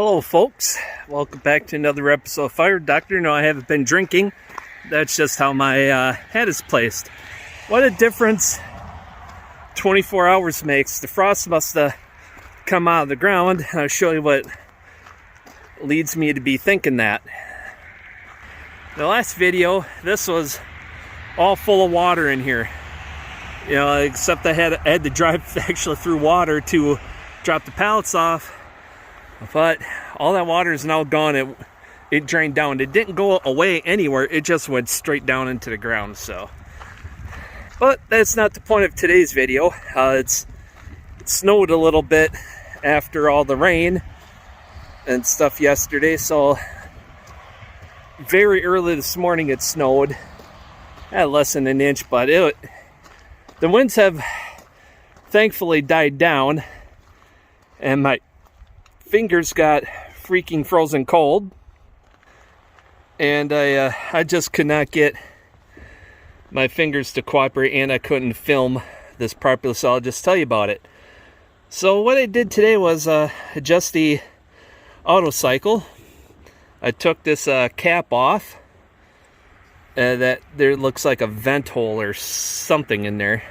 Hello folks, welcome back to another episode of Fire Doctor. No, I haven't been drinking. That's just how my head is placed. What a difference 24 hours makes. The frost must have come out of the ground. I'll show you what leads me to be thinking that. The last video, this was all full of water in here. You know, except I had to drive actually through water to drop the pallets off. But all that water is now gone. It drained down. It didn't go away anywhere. It just went straight down into the ground. So, but that's not the point of today's video. It snowed a little bit after all the rain and stuff yesterday. So very early this morning it snowed at less than an inch. But the winds have thankfully died down, and my fingers got freaking frozen cold, and I just could not get my fingers to cooperate, and I couldn't film this properly, so I'll just tell you about it. So what I did today was adjust the auto cycle. I took this cap off, that there looks like a vent hole or something in there,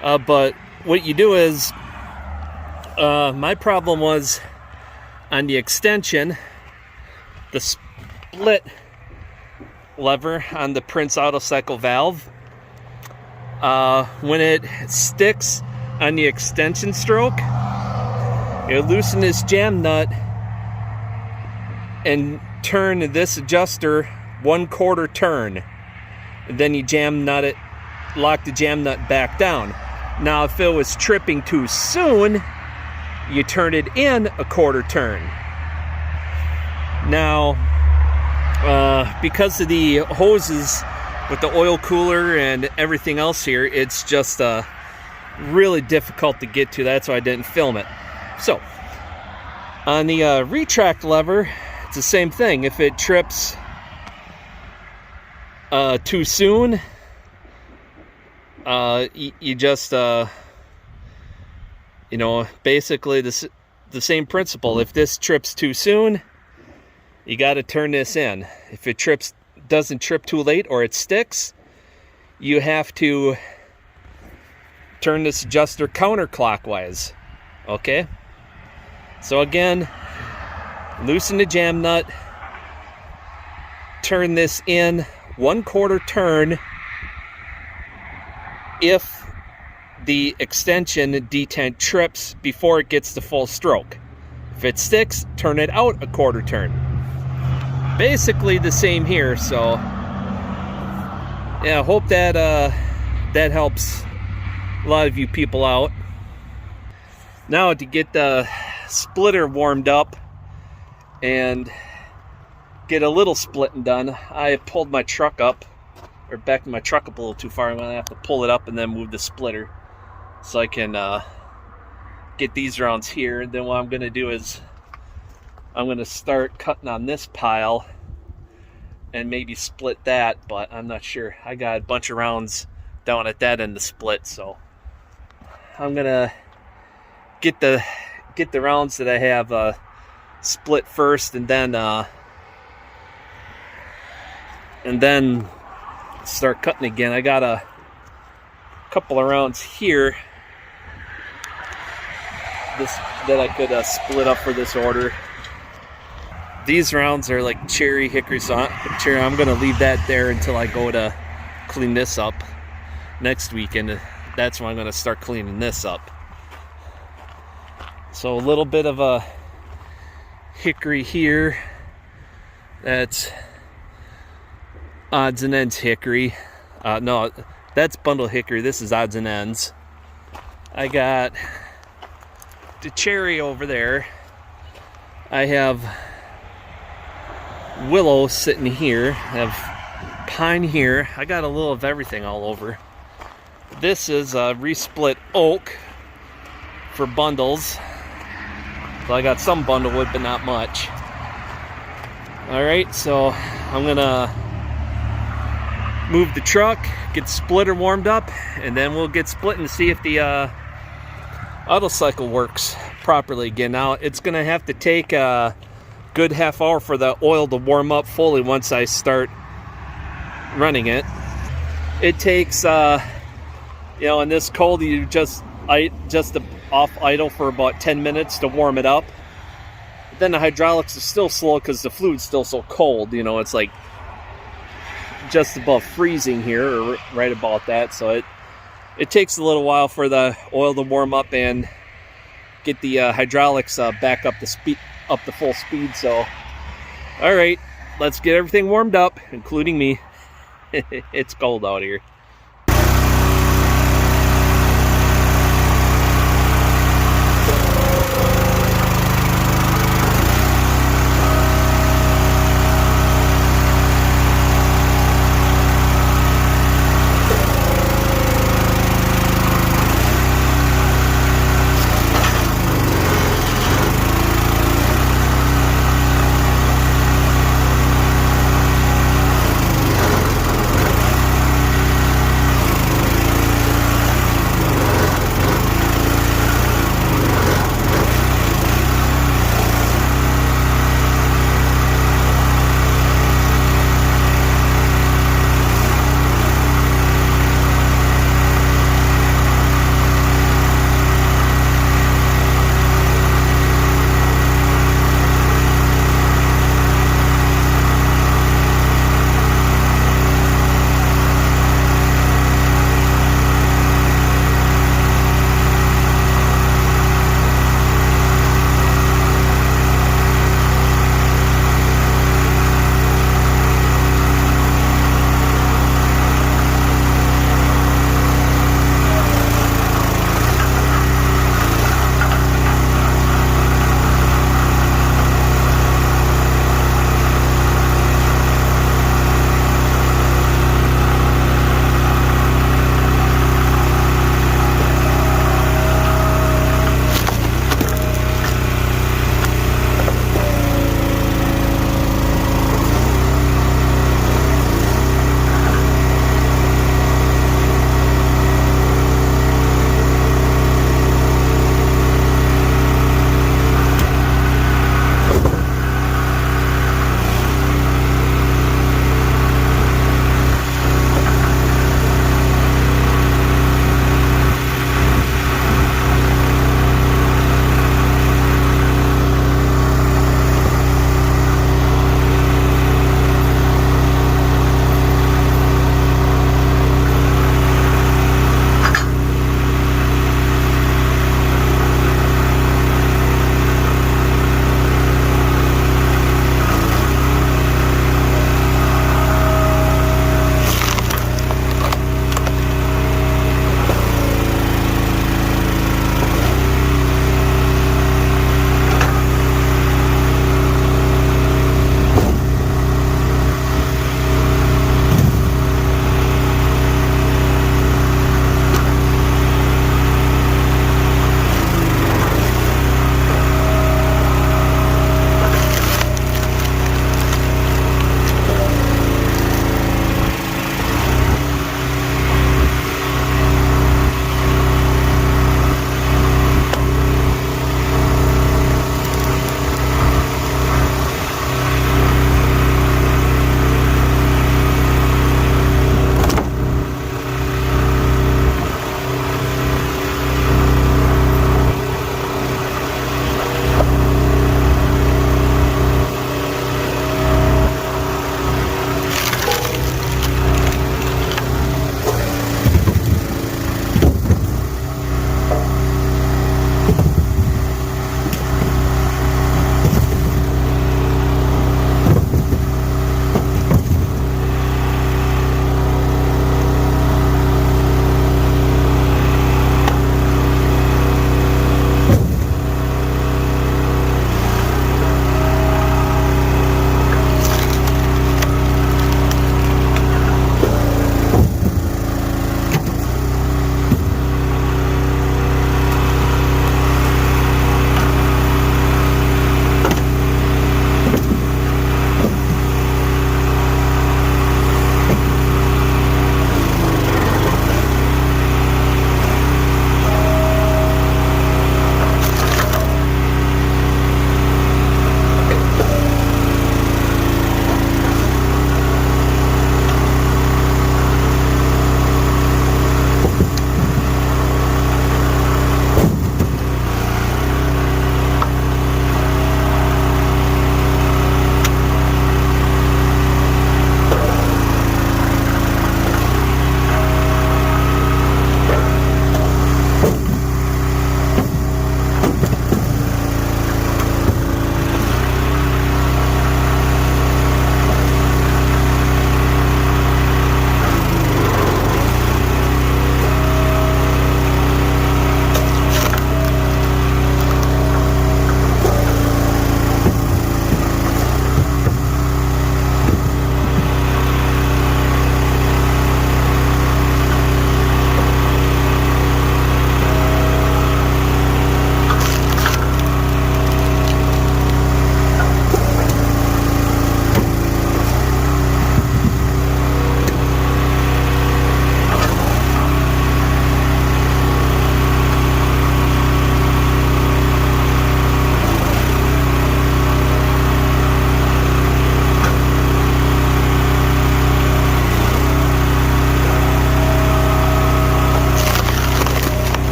but what you do is my problem was on the extension, the split lever on the Prince auto cycle valve. When it sticks on the extension stroke, you loosen this jam nut and turn this adjuster 1/4 turn. And then you jam nut it, lock the jam nut back down. Now if it was tripping too soon, you turn it in 1/4 turn. Now, because of the hoses with the oil cooler and everything else here, it's just really difficult to get to. That's why I didn't film it. So, on the retract lever, it's the same thing. If it trips too soon, you just you know, basically the same principle. If this trips too soon, you got to turn this in. If it doesn't trip too late, or it sticks, you have to turn this adjuster counterclockwise. Okay? So again, loosen the jam nut, turn this in 1/4 turn if the extension detent trips before it gets to full stroke. If it sticks, turn it out 1/4 turn. Basically the same here. So yeah, I hope that that helps a lot of you people out. Now to get the splitter warmed up and get a little splitting done, I pulled my truck up, or backed my truck up a little too far. I'm gonna have to pull it up and then move the splitter so I can get these rounds here. And then what I'm going to do is I'm going to start cutting on this pile and maybe split that, but I'm not sure. I got a bunch of rounds down at that end to split, so I'm going to get the rounds that I have split first, and then start cutting again. I got a couple of rounds here that I could split up for this order. These rounds are like cherry hickory, so I'm going to leave that there until I go to clean this up next week, and that's when I'm going to start cleaning this up. So a little bit of a hickory here. That's odds and ends hickory. No, that's bundle hickory. This is odds and ends. I got the cherry over there. I have willow sitting here. I have pine here. I got a little of everything all over. This is a resplit oak for bundles. So I got some bundle wood, but not much. Alright, so I'm gonna move the truck, get the splitter warmed up, and then we'll get splitting to see if the auto cycle works properly again. Now it's gonna have to take a good half hour for the oil to warm up fully once I start running it. It takes in this cold, you just off idle for about 10 minutes to warm it up. But then the hydraulics is still slow because the fluid's still so cold. It's like just above freezing here, or right about that. So it takes a little while for the oil to warm up and get the hydraulics back up to full speed. So, all right, let's get everything warmed up, including me. It's cold out here.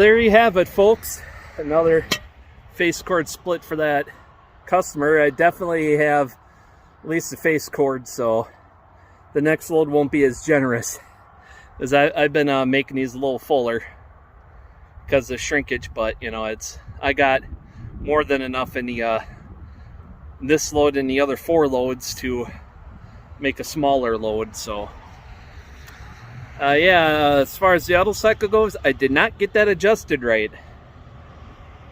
there you have it, folks. Another face cord split for that customer. I definitely have at least a face cord, so the next load won't be as generous, as I've been making these a little fuller because of shrinkage. But you know, I got more than enough in the this load and the other 4 loads to make a smaller load. So yeah, as far as the auto cycle goes, I did not get that adjusted right.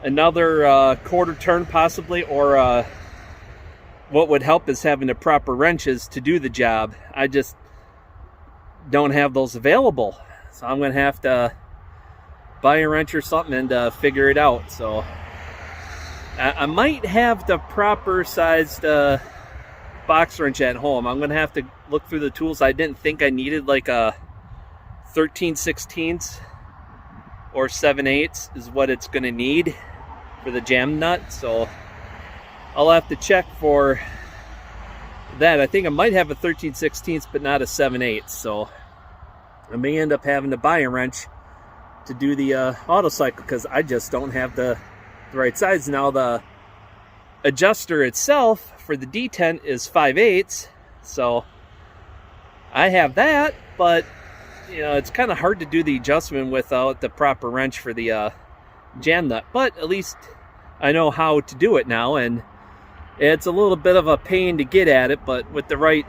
Another quarter turn possibly, or what would help is having the proper wrenches to do the job. I just don't have those available, so I'm gonna have to buy a wrench or something and figure it out. So I might have the proper sized box wrench at home. I'm gonna have to look through the tools. I didn't think I needed like a 13/16 or 7/8 is what it's gonna need for the jam nut, so I'll have to check for that. I think I might have a 13/16 but not a 7/8, so I may end up having to buy a wrench to do the auto cycle because I just don't have the right size. Now the adjuster itself for the D10 is 5/8, so I have that, but you know, it's kind of hard to do the adjustment without the proper wrench for the jam nut. But at least I know how to do it now, and it's a little bit of a pain to get at it, but with the right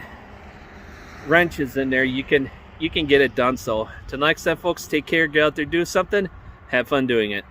wrenches in there, you can get it done. So till next time, folks, take care, get out there, do something, have fun doing it.